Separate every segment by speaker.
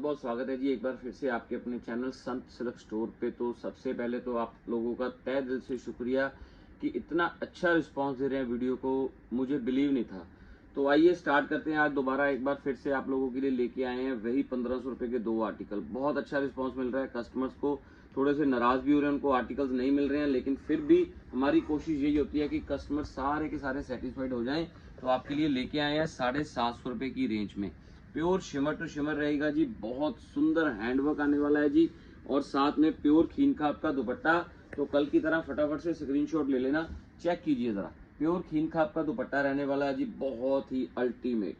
Speaker 1: बहुत स्वागत है जी एक बार फिर से आपके अपने चैनल संत सिल्क स्टोर पे। तो सबसे पहले तो आप लोगों का तहे दिल से शुक्रिया कि इतना अच्छा रिस्पांस दे रहे हैं वीडियो को, मुझे बिलीव नहीं था। तो आइए स्टार्ट करते हैं। आज दोबारा एक बार फिर से आप लोगों के लिए लेके आए हैं वही 1500 रुपये के 2 आर्टिकल। बहुत अच्छा रिस्पॉन्स मिल रहा है, कस्टमर्स को थोड़े से नाराज भी हो रहे हैं, उनको आर्टिकल्स नहीं मिल रहे हैं, लेकिन फिर भी हमारी कोशिश यही होती है कि कस्टमर सारे के सारे सेटिस्फाइड हो जाएं। तो आपके लिए लेके आए हैं 750 रुपये की रेंज में। प्योर शिमर टू शिमर रहेगा जी, बहुत सुंदर हैंडवर्क आने वाला है जी, और साथ में प्योर खीन खाप का दुपट्टा। तो कल की तरह फटाफट से स्क्रीनशॉट ले लेना, चेक कीजिए जरा। प्योर खीन खाप का दुपट्टा रहने वाला है जी, बहुत ही अल्टीमेट,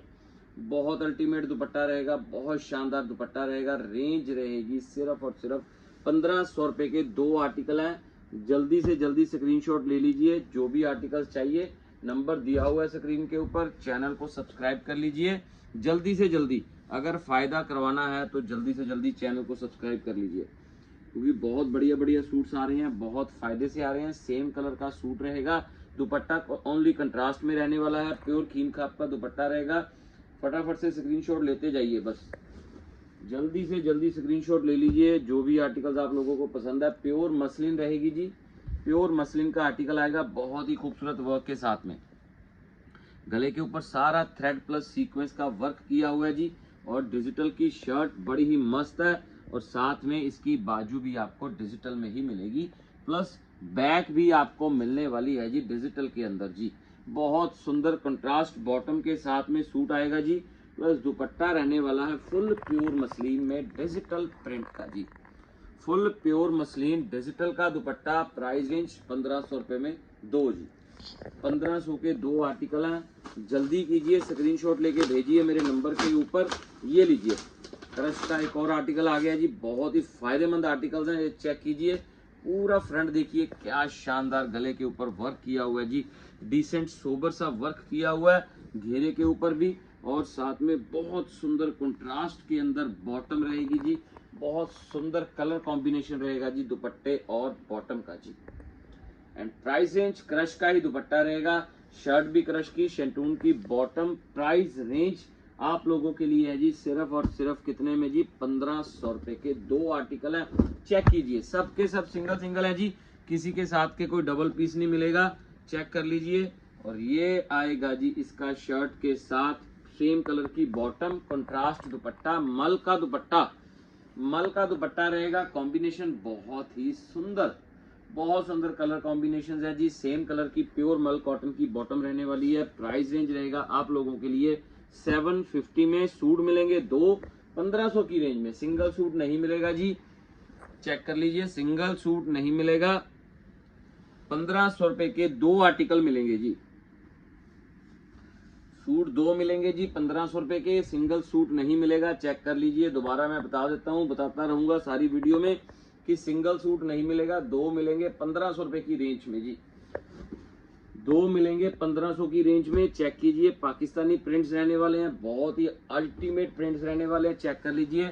Speaker 1: बहुत अल्टीमेट दुपट्टा रहेगा, बहुत शानदार दुपट्टा रहेगा। रेंज रहेगी सिर्फ और सिर्फ 1500 रुपये के 2 आर्टिकल हैं। जल्दी से जल्दी स्क्रीनशॉट ले लीजिए, जो भी आर्टिकल्स चाहिए नंबर दिया हुआ है स्क्रीन के ऊपर। चैनल को सब्सक्राइब कर लीजिए जल्दी से जल्दी, अगर फायदा करवाना है तो जल्दी से जल्दी चैनल को सब्सक्राइब कर लीजिए, क्योंकि बहुत बढ़िया बढ़िया सूट्स आ रहे हैं, बहुत फायदे से आ रहे हैं। सेम कलर का सूट रहेगा, दुपट्टा ओनली कंट्रास्ट में रहने वाला है, प्योर खीन खाप का दुपट्टा रहेगा। फटाफट से स्क्रीनशॉट लेते जाइए, बस जल्दी से जल्दी स्क्रीनशॉट ले लीजिए। जो भी आर्टिकल्स आप लोगों को पसंद है, प्योर मसलिन रहेगी जी, प्योर मसलिन का आर्टिकल आएगा, बहुत ही खूबसूरत वर्क के साथ में। गले के ऊपर सारा थ्रेड प्लस सीक्वेंस का वर्क किया हुआ है जी, और डिजिटल की शर्ट बड़ी ही मस्त है, और साथ में इसकी बाजू भी आपको डिजिटल में ही मिलेगी, प्लस बैक भी आपको मिलने वाली है जी डिजिटल के अंदर जी। बहुत सुंदर कंट्रास्ट बॉटम के साथ में सूट आएगा जी, प्लस दुपट्टा रहने वाला है फुल प्योर मसलिन में डिजिटल प्रिंट का जी, फुल प्योर मसलिन डिजिटल का दुपट्टा। प्राइस रेंज 1500 रुपये में 2 जी, 1500 के 2 आर्टिकल हैं। जल्दी कीजिए, स्क्रीनशॉट लेके भेजिए मेरे नंबर के ऊपर। ये लीजिए, क्रश का एक और आर्टिकल आ गया जी, बहुत ही फायदेमंद आर्टिकल्स हैं, ये चेक कीजिए। पूरा फ्रंट देखिए, क्या शानदार गले के ऊपर वर्क किया हुआ है जी, डिसेंट सोबर सा वर्क किया हुआ है घेरे के ऊपर भी, और साथ में बहुत सुंदर कंट्रास्ट के अंदर बॉटम रहेगी जी। बहुत सुंदर कलर कॉम्बिनेशन रहेगा जी दुपट्टे और बॉटम का जी। एंड प्राइस रेंज क्रश का ही दुपट्टा रहेगा, शर्ट भी क्रश की, शेंटून की बॉटम। प्राइस रेंज आप लोगों के लिए है जी सिर्फ और सिर्फ कितने में जी, 1500 रुपए के 2 आर्टिकल है। चेक कीजिए, सबके सब सिंगल सिंगल है जी, किसी के साथ के कोई डबल पीस नहीं मिलेगा, चेक कर लीजिए। और ये आएगा जी इसका शर्ट के साथ सेम कलर की बॉटम, कंट्रास्ट दुपट्टा, मल का दुपट्टा, मल का दुपट्टा रहेगा। कॉम्बिनेशन बहुत ही सुंदर, बहुत सुंदर कलर कॉम्बिनेशन है जी। सेम कलर की प्योर मल कॉटन की बॉटम रहने वाली है। प्राइस रेंज रहेगा आप लोगों के लिए 750 में। सूट मिलेंगे 2 1500 की रेंज में, सिंगल सूट नहीं मिलेगा जी, चेक कर लीजिए, सिंगल सूट नहीं मिलेगा। 1500 रुपए के 2 आर्टिकल मिलेंगे जी, सूट 2 मिलेंगे जी 1500 रुपए के, सिंगल सूट नहीं मिलेगा, चेक कर लीजिए। दोबारा मैं बता देता हूँ, बताता रहूंगा सारी वीडियो में कि सिंगल सूट नहीं मिलेगा, 2 मिलेंगे 1500 रुपए की रेंज में जी, 2 मिलेंगे 1500 की रेंज में। चेक कीजिए, पाकिस्तानी प्रिंट्स रहने वाले हैं, बहुत ही अल्टीमेट प्रिंट्स रहने वाले हैं, चेक कर लीजिए।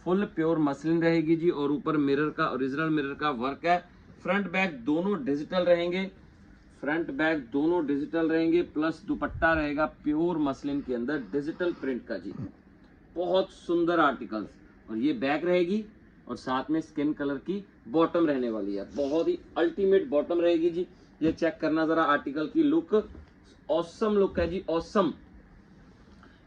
Speaker 1: फुल प्योर मसलिन रहेगी जी, और ऊपर मिरर का, ओरिजिनल मिरर का वर्क है। फ्रंट बैक दोनों डिजिटल रहेंगे, फ्रंट बैक दोनों डिजिटल रहेंगे, प्लस दुपट्टा रहेगा प्योर मसलिन के अंदर डिजिटल प्रिंट का जी। बहुत सुंदर आर्टिकल्स, और ये बैक रहेगी, और साथ में स्किन कलर की बॉटम रहने वाली है, बहुत ही अल्टीमेट बॉटम रहेगी जी। ये चेक करना जरा आर्टिकल की लुक, ऑसम लुक है जी, ऑसम।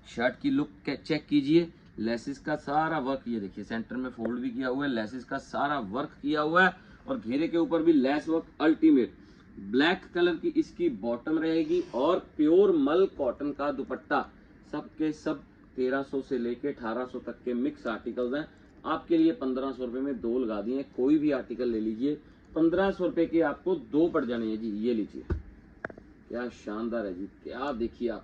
Speaker 1: शर्ट की लुक चेक कीजिए, लेसिस का सारा वर्क, ये देखिए सेंटर में फोल्ड भी किया हुआ है, लेसिस का सारा वर्क किया हुआ है, और घेरे के ऊपर भी lace work ultimate. Black colour की इसकी बॉटम रहेगी, और प्योर मल कॉटन का दुपट्टा। सबके सब 1300 से लेके 1800 तक के मिक्स आर्टिकल्स हैं। आपके लिए 1500 रुपए में 2 लगा दिए, कोई भी आर्टिकल ले लीजिए, 1500 रुपए के आपको 2 पड़ जाने हैं जी। ये लीजिए, क्या शानदार है जी, क्या देखिए आप,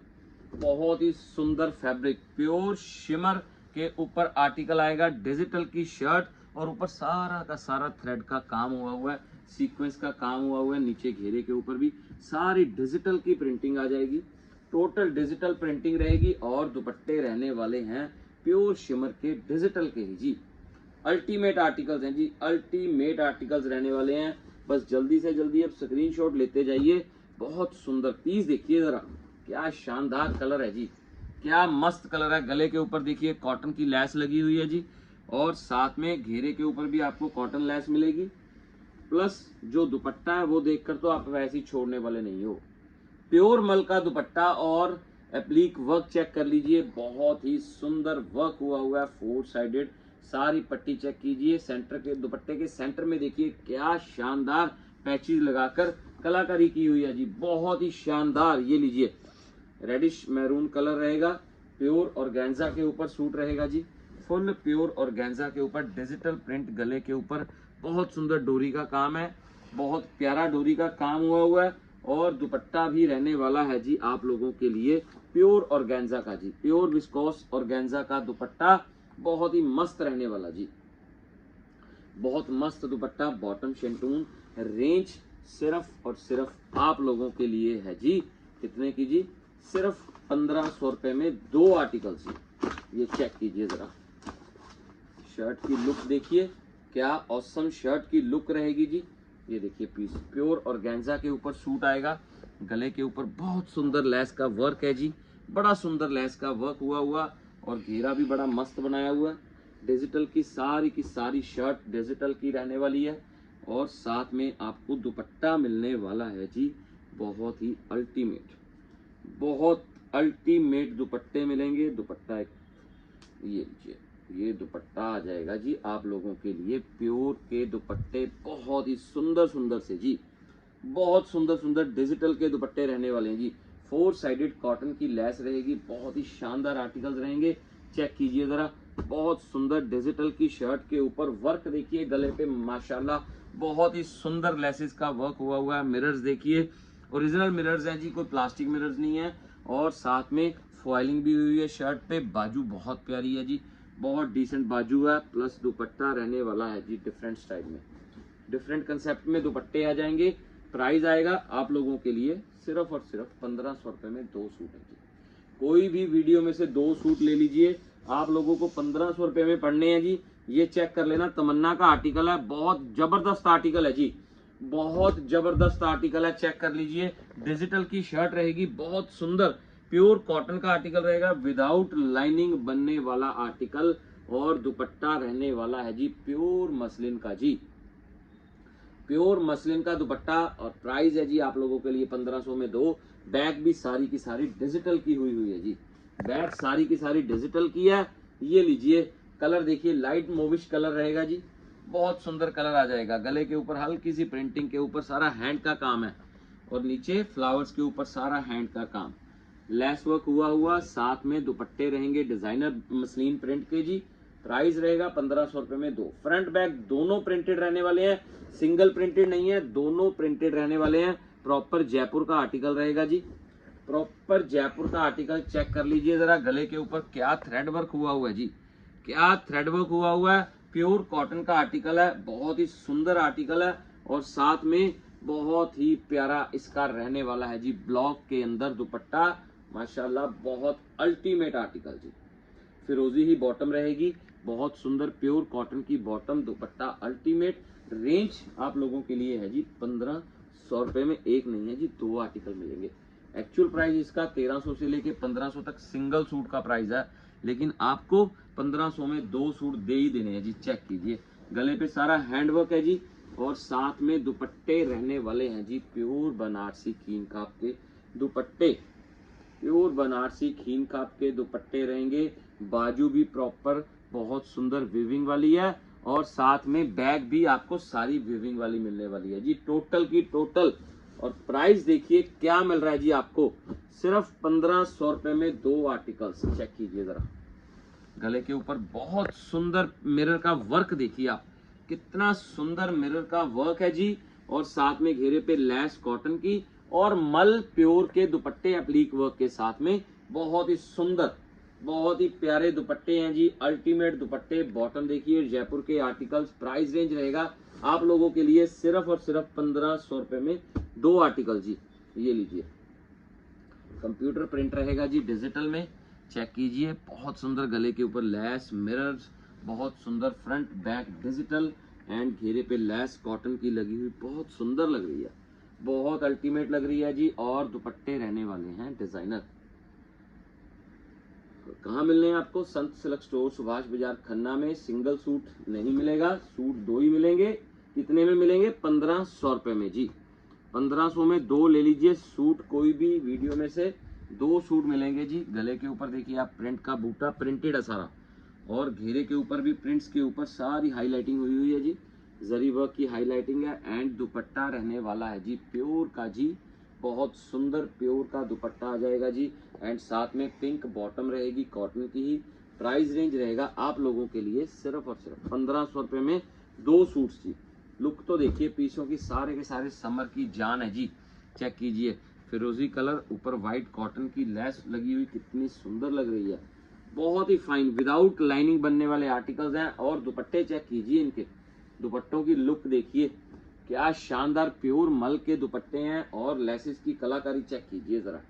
Speaker 1: बहुत ही सुंदर फैब्रिक, प्योर शिमर के ऊपर आर्टिकल आएगा, डिजिटल की शर्ट, और ऊपर सारा का सारा थ्रेड का काम हुआ है, सीक्वेंस का काम हुआ है, नीचे घेरे के ऊपर भी सारी डिजिटल की प्रिंटिंग आ जाएगी, टोटल डिजिटल प्रिंटिंग रहेगी, और दुपट्टे रहने वाले हैं प्योर शिमर के डिजिटल के ही जी। अल्टीमेट आर्टिकल्स हैं जी, अल्टीमेट आर्टिकल्स रहने वाले हैं। बस जल्दी से जल्दी अब स्क्रीनशॉट लेते जाइए। बहुत सुंदर पीस देखिए जरा, क्या शानदार कलर है जी, क्या मस्त कलर है। गले के ऊपर देखिए कॉटन की लैस लगी हुई है जी, और साथ में घेरे के ऊपर भी आपको कॉटन लेस मिलेगी। प्लस जो दुपट्टा है वो देखकर तो आप वैसे ही छोड़ने वाले नहीं हो। प्योर मल का दुपट्टा और एप्लीक वर्क चेक कर लीजिए, बहुत ही सुंदर वर्क हुआ है 4 साइडेड। सारी पट्टी चेक कीजिए, सेंटर के दुपट्टे के सेंटर में देखिए क्या शानदार पैचेज लगाकर कलाकारी की हुई है जी, बहुत ही शानदार। ये लीजिए रेडिश मैरून कलर रहेगा, प्योर ऑर्गेन्जा के ऊपर सूट रहेगा जी, फुल प्योर ऑर्गेन्जा के ऊपर डिजिटल प्रिंट, गले के ऊपर बहुत सुंदर डोरी का काम है, बहुत प्यारा डोरी का काम हुआ है। और दुपट्टा भी रहने वाला है जी आप लोगों के लिए प्योर ऑर्गेन्जा का जी, प्योर विस्कोस ऑर्गेन्जा का दुपट्टा, बहुत ही मस्त रहने वाला जी, बहुत मस्त दुपट्टा। बॉटम शेंटून, रेंज सिर्फ और सिर्फ आप लोगों के लिए है जी, कितने की जी, सिर्फ 1500 रुपए में 2 आर्टिकल्स। ये चेक कीजिए जरा, शर्ट की लुक देखिए, क्या ऑसम शर्ट की लुक रहेगी जी। ये देखिए पीस प्योर ऑर्गेन्जा के ऊपर सूट आएगा, गले के ऊपर बहुत सुंदर लेस का वर्क है जी, बड़ा सुंदर लेस का वर्क हुआ और घेरा भी बड़ा मस्त बनाया हुआ है। डिजिटल की सारी शर्ट डिजिटल की रहने वाली है और साथ में आपको दुपट्टा मिलने वाला है जी, बहुत ही अल्टीमेट, बहुत अल्टीमेट दुपट्टे मिलेंगे। दुपट्टा एक ये लीजिए, ये दुपट्टा आ जाएगा जी आप लोगों के लिए, प्योर के दुपट्टे बहुत ही सुंदर सुंदर से जी, बहुत सुंदर सुंदर डिजिटल के दुपट्टे रहने वाले हैं जी। 4 साइडेड कॉटन की लेस रहेगी, बहुत ही शानदार आर्टिकल्स रहेंगे। चेक कीजिए जरा, बहुत सुंदर डिजिटल की शर्ट के ऊपर वर्क देखिए, गले पे माशाल्लाह बहुत ही सुंदर लेसेस का वर्क हुआ है। मिरर्स देखिए, ओरिजिनल मिरर्स हैं जी, कोई प्लास्टिक मिरर्स नहीं है। और साथ में फॉइलिंग भी हुई है शर्ट पे, बाजू बहुत प्यारी है जी, बहुत डिसेंट बाजू है। प्लस दुपट्टा रहने वाला है जी डिफरेंट स्टाइल में, डिफरेंट कंसेप्ट में दुपट्टे आ जाएंगे। प्राइस आएगा आप लोगों के लिए सिर्फ और सिर्फ 1500 रुपए में 2 सूट है जी। कोई भी वीडियो में से 2 सूट ले लीजिए, आप लोगों को 1500 रुपए में पड़ने हैं जी। ये चेक कर लेना, तमन्ना का आर्टिकल है, बहुत जबरदस्त आर्टिकल है जी, बहुत जबरदस्त आर्टिकल है, चेक कर लीजिए। डिजिटल की शर्ट रहेगी, बहुत सुंदर प्योर कॉटन का आर्टिकल रहेगा, विदाउट लाइनिंग बनने वाला आर्टिकल। और दुपट्टा रहने वाला है जी प्योर मसलिन का जी, प्योर मसलिन का दुपट्टा। और प्राइस है जी आप लोगों के लिए 1500 में 2। बैग भी सारी की सारी डिजिटल की हुई है जी, बैग सारी की सारी डिजिटल की है। ये लीजिए, कलर देखिए, लाइट मोविश कलर रहेगा जी, बहुत सुंदर कलर आ जाएगा। गले के ऊपर हल्की सी प्रिंटिंग के ऊपर सारा हैंड का काम है और नीचे फ्लावर्स के ऊपर सारा हैंड का काम, लेस वर्क हुआ। साथ में दुपट्टे रहेंगे डिजाइनर मसलिन प्रिंट के जी। प्राइस रहेगा 1500 रुपए में 2। फ्रंट बैक दोनों प्रिंटेड रहने वाले हैं, सिंगल प्रिंटेड नहीं है, दोनों प्रिंटेड रहने वाले हैं। प्रॉपर जयपुर का आर्टिकल रहेगा जी, प्रॉपर जयपुर का आर्टिकल। चेक कर लीजिए जरा, गले के ऊपर क्या थ्रेड वर्क हुआ है जी, क्या थ्रेड वर्क हुआ है। प्योर कॉटन का आर्टिकल है, बहुत ही सुंदर आर्टिकल है। और साथ में बहुत ही प्यारा इसका रहने वाला है जी, ब्लॉक के अंदर दुपट्टा, माशाल्लाह बहुत अल्टीमेट आर्टिकल जी। फिरोजी ही बॉटम रहेगी, बहुत सुंदर प्योर कॉटन की बॉटम, दुपट्टा अल्टीमेट। रेंज आप लोगों के लिए है जी 1500 रुपए में एक नहीं है जी, 2 आर्टिकल मिलेंगे। एक्चुअल प्राइस इसका 1300 से लेके 1500 तक सिंगल सूट का प्राइस है, लेकिन आपको 1500 में 2 सूट दे ही देने हैं जी। चेक कीजिए, गले पे सारा हैंडवर्क है जी और साथ में दुपट्टे रहने वाले हैं जी प्योर बनारसी खीन काप के दुपट्टे, प्योर बनारसी खीन काप के दुपट्टे रहेंगे। बाजू भी प्रॉपर बहुत सुंदर वीविंग वाली है और साथ में बैग भी आपको सारी वीविंग वाली मिलने वाली है जी, टोटल की टोटल। और प्राइस देखिए क्या मिल रहा है जी आपको, सिर्फ 1500 रुपए में 2 आर्टिकल्स। चेक कीजिए जरा, गले के ऊपर बहुत सुंदर मिरर का वर्क देखिए आप, कितना सुंदर मिरर का वर्क है जी। और साथ में घेरे पे लेस कॉटन की और मल प्योर के दुपट्टे एप्लीक वर्क के साथ में, बहुत ही सुंदर, बहुत ही प्यारे दुपट्टे हैं जी, अल्टीमेट दुपट्टे। बॉटम देखिए जयपुर के आर्टिकल्स। प्राइस रेंज रहेगा आप लोगों के लिए सिर्फ और सिर्फ 1500 रुपए में 2 आर्टिकल जी। ये लीजिए, कंप्यूटर प्रिंट रहेगा जी डिजिटल में। चेक कीजिए, बहुत सुंदर गले के ऊपर लेस, मिरर्स, बहुत सुंदर फ्रंट बैक डिजिटल एंड घेरे पे लेस कॉटन की लगी हुई, बहुत सुंदर लग रही है, बहुत अल्टीमेट लग रही है जी। और दुपट्टे रहने वाले हैं डिजाइनर, कहाँ मिलने हैं आपको? संत सिल्क स्टोर सुभाष बाजार खन्ना में। सिंगल सूट नहीं मिलेगा, सूट 2 ही मिलेंगे। कितने में मिलेंगे? 1500 रुपए में जी। 1500 में 2 ले लीजिए सूट, कोई भी वीडियो में से 2 सूट मिलेंगे जी। गले के ऊपर देखिए आप प्रिंट का बूटा प्रिंटेड है सारा, और घेरे के ऊपर भी प्रिंट्स के ऊपर सारी हाईलाइटिंग हुई है जी, जरी वर्क की हाईलाइटिंग है। एंड दुपट्टा रहने वाला है जी प्योर का जी, बहुत सुंदर प्योर का दुपट्टा आ जाएगा जी। एंड साथ में पिंक बॉटम रहेगी कॉटन की ही। प्राइस रेंज रहेगा आप लोगों के लिए सिर्फ और सिर्फ 1500 रुपए में 2 सूट्स जी। लुक तो देखिए पीसों की, सारे के सारे समर की जान है जी। चेक कीजिए, फिरोजी कलर, ऊपर व्हाइट कॉटन की लेस लगी हुई, कितनी सुंदर लग रही है, बहुत ही फाइन विदाउट लाइनिंग बनने वाले आर्टिकल्स हैं। और दुपट्टे चेक कीजिए, इनके दुपट्टों की लुक देखिए, क्या शानदार प्योर मल के दुपट्टे हैं। और लेसेस की कलाकारी चेक कीजिए जरा,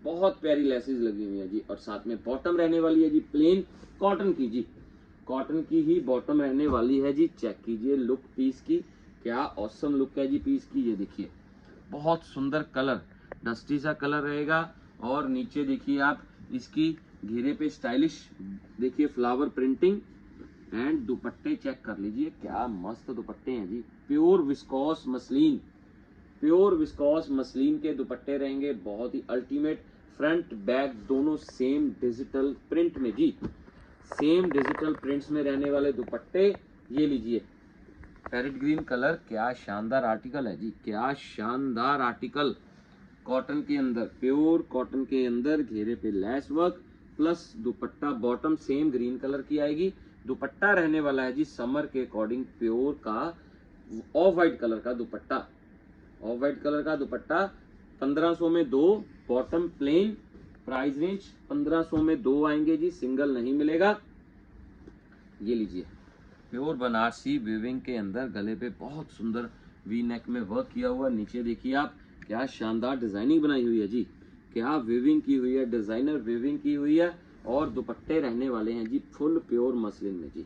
Speaker 1: बहुत प्यारी लेसेस लगी हुई है जी। और साथ में बॉटम रहने वाली है जी प्लेन कॉटन की जी, कॉटन की ही बॉटम रहने वाली है जी। चेक कीजिए लुक पीस की, क्या ऑसम लुक है जी पीस की। ये देखिए बहुत सुंदर कलर, डस्टी सा कलर रहेगा। और नीचे देखिए आप इसकी घेरे पे स्टाइलिश देखिए फ्लावर प्रिंटिंग। एंड दुपट्टे चेक कर लीजिए, क्या मस्त दुपट्टे हैं जी। Pure viscose muslin, pure viscose muslin के दुपट्टे रहेंगे, बहुत ही अल्टीमेट। फ्रंट बैक दोनों सेम डिजिटल प्रिंट में जी, सेम डिजिटल प्रिंट्स में रहने वाले दुपट्टे। ये लीजिए पैरेट ग्रीन कलर, क्या शानदार आर्टिकल है जी, क्या शानदार आर्टिकल। कॉटन के अंदर, प्योर कॉटन के अंदर घेरे पे लेस वर्क प्लस दुपट्टा बॉटम सेम ग्रीन कलर की आएगी। दुपट्टा रहने वाला है जी समर के अकॉर्डिंग प्योर का ऑफ वाइट कलर का दुपट्टा, ऑफ वाइट कलर का दुपट्टा। 1500 में 2, बॉटम प्लेन। प्राइस रेंज 1500 में 2 आएंगे जी, सिंगल नहीं मिलेगा। ये लीजिए प्योर बनारसी वीविंग के अंदर, गले पे बहुत सुंदर वी नेक में वर्क किया हुआ। नीचे देखिए आप, क्या शानदार डिजाइनिंग बनाई हुई है जी, क्या वीविंग की हुई है, डिजाइनर वीविंग की हुई है। और दुपट्टे रहने वाले हैं जी फुल प्योर मसलिन में जी,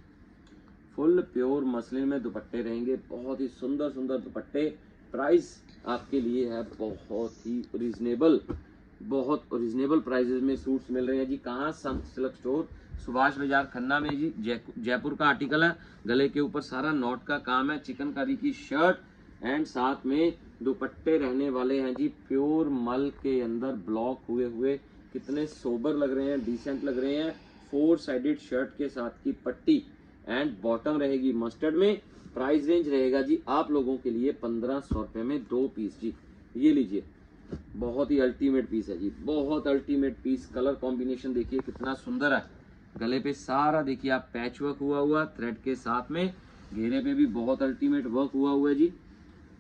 Speaker 1: फुल प्योर मसलिन में दुपट्टे रहेंगे, बहुत ही सुंदर सुंदर दुपट्टे। प्राइस आपके लिए है बहुत ही रिजनेबल, बहुत रिजनेबल प्राइजेस में सूट्स मिल रहे हैं जी। कहाँ? संत सिल्क स्टोर सुभाष बाजार खन्ना में जी। जयपुर का आर्टिकल है, गले के ऊपर सारा नॉट का काम है, चिकनकारी की शर्ट। एंड साथ में दुपट्टे रहने वाले हैं जी प्योर मल के अंदर ब्लॉक हुए हुए, कितने सोबर लग रहे हैं, डिसेंट लग रहे हैं। 4 साइडेड शर्ट के साथ की पट्टी। एंड बॉटम रहेगी मस्टर्ड में। प्राइस रेंज रहेगा जी आप लोगों के लिए 1500 रुपए में 2 पीस जी। ये लीजिए, बहुत ही अल्टीमेट पीस है जी, बहुत अल्टीमेट पीस। कलर कॉम्बिनेशन देखिए कितना सुंदर है, गले पे सारा देखिए आप पैच वर्क हुआ हुआ थ्रेड के साथ में, घेरे पे भी बहुत अल्टीमेट वर्क हुआ हुआ है जी,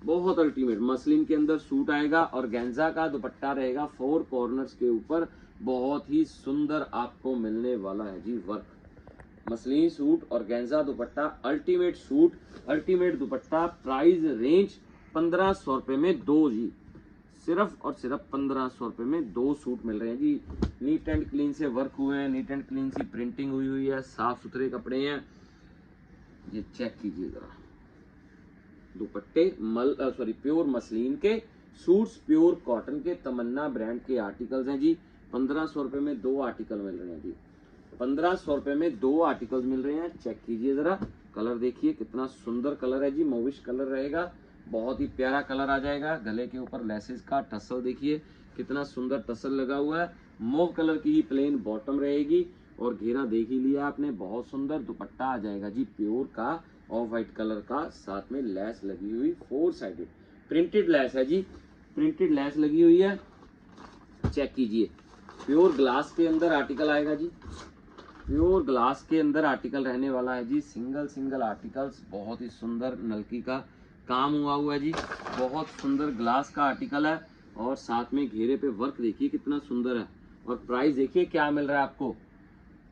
Speaker 1: बहुत अल्टीमेट। मसलिन के अंदर सूट आएगा और गेंजा का दुपट्टा रहेगा 4 कॉर्नर्स के ऊपर, बहुत ही सुंदर आपको मिलने वाला है जी वर्क। मसलिन सूट और गेंजा दुपट्टा, अल्टीमेट सूट, अल्टीमेट दुपट्टा। प्राइस रेंज 1500 रुपए में 2 जी, सिर्फ और सिर्फ 1500 रुपए में 2 सूट मिल रहे हैं जी। नीट एंड क्लीन से वर्क हुए हैं, नीट एंड क्लीन सी प्रिंटिंग हुई हुई है, साफ सुथरे कपड़े हैं। ये चेक कीजिए जरा, दुपट्टे प्योर मसलिन के सूट्स, प्योर कॉटन के तमन्ना ब्रांड के आर्टिकल्स हैं जी। 1500 रुपए में 2 आर्टिकल मिल रहे हैं जी, 1500 रुपए में 2 आर्टिकल्स मिल रहे हैं। चेक कीजिए जरा, कलर देखिए कितना सुंदर कलर है जी, मोविश कलर रहेगा, बहुत ही प्यारा कलर आ जाएगा। गले के ऊपर लेसेस का टसल देखिए कितना सुंदर टसल लगा हुआ है, मोव कलर की ही प्लेन बॉटम रहेगी। और घेरा देख ही लिया आपने, बहुत सुंदर दुपट्टा आ जाएगा जी प्योर का ऑफ वाइट कलर का, साथ में लेस लगी हुई 4 साइडेड प्रिंटेड लेस है जी, प्रिंटेड लेस लगी हुई है। चेक कीजिए, प्योर ग्लास के अंदर आर्टिकल आएगा जी, प्योर ग्लास के अंदर आर्टिकल रहने वाला है जी। सिंगल सिंगल आर्टिकल्स, बहुत ही सुंदर नलकी का काम हुआ हुआ है जी, बहुत सुंदर ग्लास का आर्टिकल है। और साथ में घेरे पे वर्क देखिए कितना सुंदर है। और प्राइस देखिए क्या मिल रहा है आपको,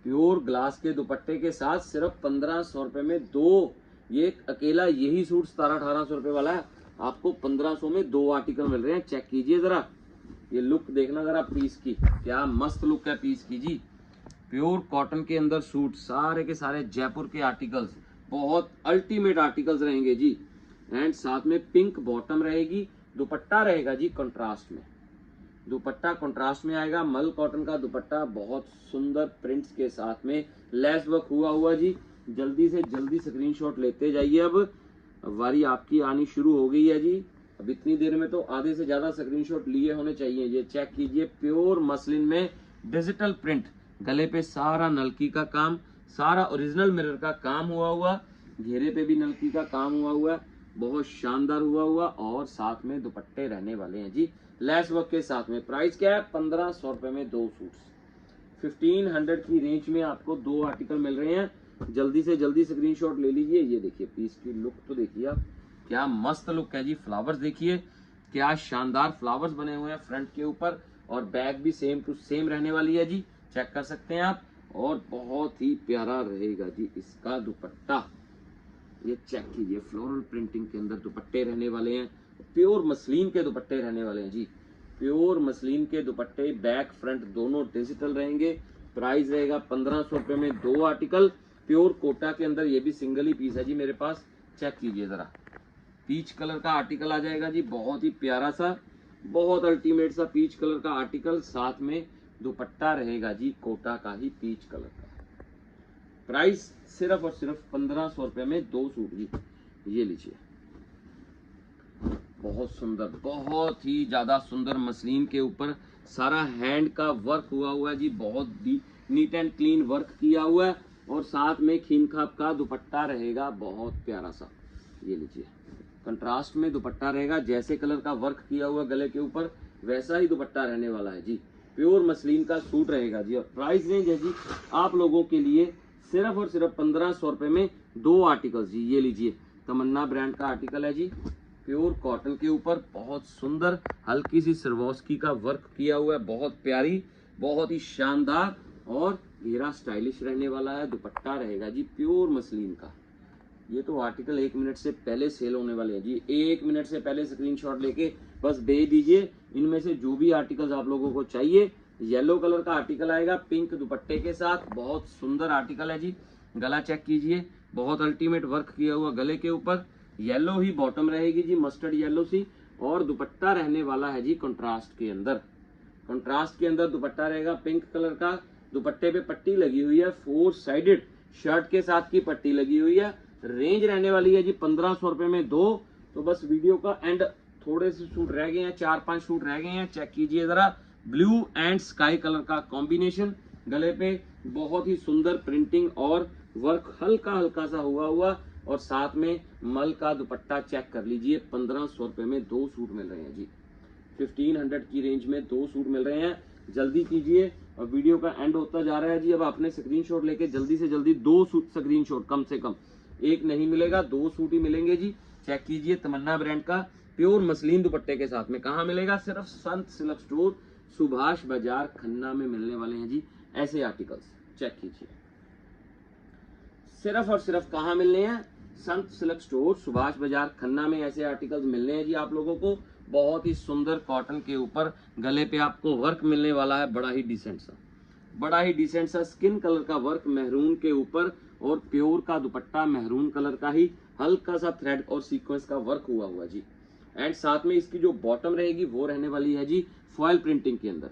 Speaker 1: प्योर ग्लास के दुपट्टे के साथ सिर्फ 1500 रुपए में 2। ये अकेला यही सूट 1700-1800 रुपए वाला है, आपको 1500 में 2 आर्टिकल मिल रहे हैं। चेक कीजिए जरा, ये लुक देखना जरा पीस की, क्या मस्त लुक है पीस की जी। प्योर कॉटन के अंदर सूट, सारे के सारे जयपुर के आर्टिकल्स, बहुत अल्टीमेट आर्टिकल्स रहेंगे जी। एंड साथ में पिंक बॉटम रहेगी, दुपट्टा रहेगा जी कंट्रास्ट में, दुपट्टा कंट्रास्ट में आएगा, मल कॉटन का दुपट्टा, बहुत सुंदर प्रिंट्स के साथ में लेस वर्क हुआ हुआ जी। जल्दी से जल्दी स्क्रीनशॉट लेते जाइए। अब वारी आपकी आनी शुरू हो गई है जी। अब इतनी देर में तो आधे से ज्यादा स्क्रीनशॉट लिए होने चाहिए। ये चेक कीजिए, प्योर मसलिन में डिजिटल प्रिंट, गले पे सारा नलकी का काम, सारा ओरिजिनल मिरर का काम हुआ हुआ, घेरे पे भी नलकी का काम हुआ हुआ, बहुत शानदार हुआ हुआ, और साथ में दुपट्टे रहने वाले हैं जी लेस वर्क के साथ में। प्राइस क्या है? 1500 रुपए में 2 सूट्स। 1500 की रेंज में आपको 2 आर्टिकल मिल रहे हैं। जल्दी से जल्दी स्क्रीनशॉट ले लीजिए। ये देखिए पीस की लुक तो देखिए आप, क्या मस्त लुक है जी। फ्लावर्स देखिए, क्या शानदार फ्लावर्स बने हुए हैं फ्रंट के ऊपर, और बैक भी सेम टू सेम रहने वाली है जी, चेक कर सकते हैं आप। और बहुत ही प्यारा रहेगा जी इसका दुपट्टा। ये चेक कीजिए, फ्लोरल प्रिंटिंग के अंदर दुपट्टे रहने वाले हैं, प्योर मसलिन के दुपट्टे रहने वाले हैं जी। प्योर मसलिन के दुपट्टे, बैक फ्रंट दोनों डिजिटल रहेंगे। प्राइस रहेगा 1500 रुपए में 2 आर्टिकल। प्योर कोटा के अंदर, ये भी सिंगल ही पीस है जी मेरे पास। चेक कीजिए जरा, पीच कलर का आर्टिकल आ जाएगा जी, बहुत ही प्यारा सा, बहुत अल्टीमेट सा पीच कलर का आर्टिकल। साथ में दुपट्टा रहेगा जी कोटा का ही पीच कलर का। प्राइस सिर्फ और सिर्फ 1500 रुपए में 2 सूट जी। ये लीजिए, बहुत सुंदर, बहुत ही ज्यादा सुंदर मसलिन के ऊपर सारा हैंड का वर्क हुआ हुआ है जी, बहुत नीट एंड क्लीन वर्क किया हुआ है, और साथ में खीन खाप का दुपट्टा रहेगा, बहुत प्यारा सा। ये लीजिए, कंट्रास्ट में दुपट्टा रहेगा, जैसे कलर का वर्क किया हुआ गले के ऊपर वैसा ही दुपट्टा रहने वाला है जी। प्योर मसलिन का सूट रहेगा जी। और प्राइस रेंज है जी आप लोगों के लिए सिर्फ और सिर्फ 1500 रुपए में 2 आर्टिकल जी। ये लीजिए, तमन्ना ब्रांड का आर्टिकल है जी, प्योर कॉटन के ऊपर, बहुत सुंदर हल्की सी सरवोस्की का वर्क किया हुआ है, बहुत प्यारी, बहुत ही शानदार, और घेरा स्टाइलिश रहने वाला है। दुपट्टा रहेगा जी प्योर मसलिन का। ये तो आर्टिकल 1 मिनट से पहले सेल होने वाले हैं जी। 1 मिनट से पहले स्क्रीनशॉट लेके बस भेज दीजिए। इनमें से जो भी आर्टिकल्स आप लोगों को चाहिए, येलो कलर का आर्टिकल आएगा पिंक दुपट्टे के साथ, बहुत सुंदर आर्टिकल है जी। गला चेक कीजिए, बहुत अल्टीमेट वर्क किया हुआ गले के ऊपर, येलो ही बॉटम रहेगी जी, मस्टर्ड येलो सी, और दुपट्टा रहने वाला है जी कंट्रास्ट के अंदर। कंट्रास्ट के अंदर दुपट्टा रहेगा पिंक कलर का, दुपट्टे पे पट्टी लगी हुई है, 4 साइडेड शर्ट के साथ की पट्टी लगी हुई है। रेंज रहने वाली है जी 1500 रुपए में 2। तो बस वीडियो का एंड, थोड़े से सूट रह गए हैं, 4-5 सूट रह गए हैं। चेक कीजिए जरा, ब्लू एंड स्काई कलर का कॉम्बिनेशन, गले पे बहुत ही सुंदर प्रिंटिंग और वर्क हल्का हल्का सा हुआ, और साथ में मल का दुपट्टा चेक कर लीजिए। 1500 रुपए में 2 सूट मिल रहे हैं जी। 1500 की रेंज में 2 सूट मिल रहे हैं। जल्दी कीजिए, और वीडियो का एंड होता जा रहा है जी। अब आपने स्क्रीनशॉट लेके जल्दी से जल्दी 2 सूट स्क्रीनशॉट, कम से कम 1 नहीं मिलेगा, 2 सूट ही मिलेंगे जी। चेक कीजिए, तमन्ना ब्रांड का प्योर मसलिन दुपट्टे के साथ में। कहाँ मिलेगा? सिर्फ संत सिल्क स्टोर, सुभाष बाजार, खन्ना में मिलने वाले हैं जी ऐसे आर्टिकल्स। चेक कीजिए, सिर्फ और सिर्फ कहाँ मिलने हैं? संत सिल्क स्टोर, सुभाष बाजार, खन्ना में ऐसे आर्टिकल्स मिलने हैं जी आप लोगों को। बहुत ही सुंदर कॉटन के ऊपर गले पे आपको वर्क मिलने वाला है, बड़ा ही डिसेंट सा, बड़ा ही डिसेंट सा स्किन कलर का वर्क मेहरून के ऊपर, और प्योर का दुपट्टा मेहरून कलर का ही हल्का सा थ्रेड और सीक्वेंस का वर्क हुआ जी। एंड साथ में इसकी जो बॉटम रहेगी वो रहने वाली है जी फॉयल प्रिंटिंग के अंदर।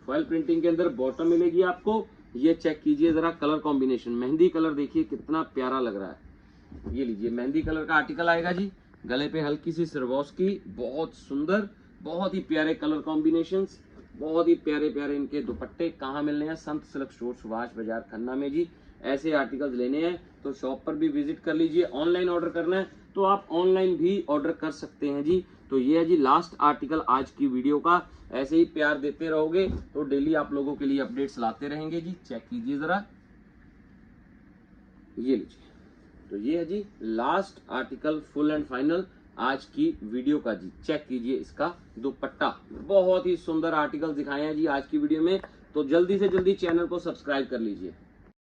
Speaker 1: फॉयल प्रिंटिंग के अंदर बॉटम मिलेगी आपको। ये चेक कीजिए जरा, कलर कॉम्बिनेशन, मेहंदी कलर देखिए कितना प्यारा लग रहा है। ये लीजिए, मेहंदी कलर का आर्टिकल आएगा जी, गले पे हल्की सी सरवोस्की, बहुत सुंदर, बहुत ही प्यारे कलर कॉम्बिनेशंस, बहुत ही प्यारे प्यारे इनके दुपट्टे। कहाँ मिलने हैं? संत सिल्क स्टोर, सुभाष बाजार, खन्ना में जी। ऐसे आर्टिकल्स लेने हैं तो शॉप पर भी विजिट कर लीजिए। ऑनलाइन ऑर्डर करना है तो आप ऑनलाइन भी ऑर्डर कर सकते हैं जी। तो ये है जी लास्ट आर्टिकल आज की वीडियो का। ऐसे ही प्यार देते रहोगे तो डेली आप लोगों के लिए अपडेट्स लाते रहेंगे जी। चेक कीजिए जरा, ये लीजिए, तो ये है जी last article, full and final आज की वीडियो का जी। चेक कीजिए इसका दुपट्टा, बहुत ही सुंदर आर्टिकल दिखाए हैं जी आज की वीडियो में। तो जल्दी से जल्दी चैनल को सब्सक्राइब कर लीजिए।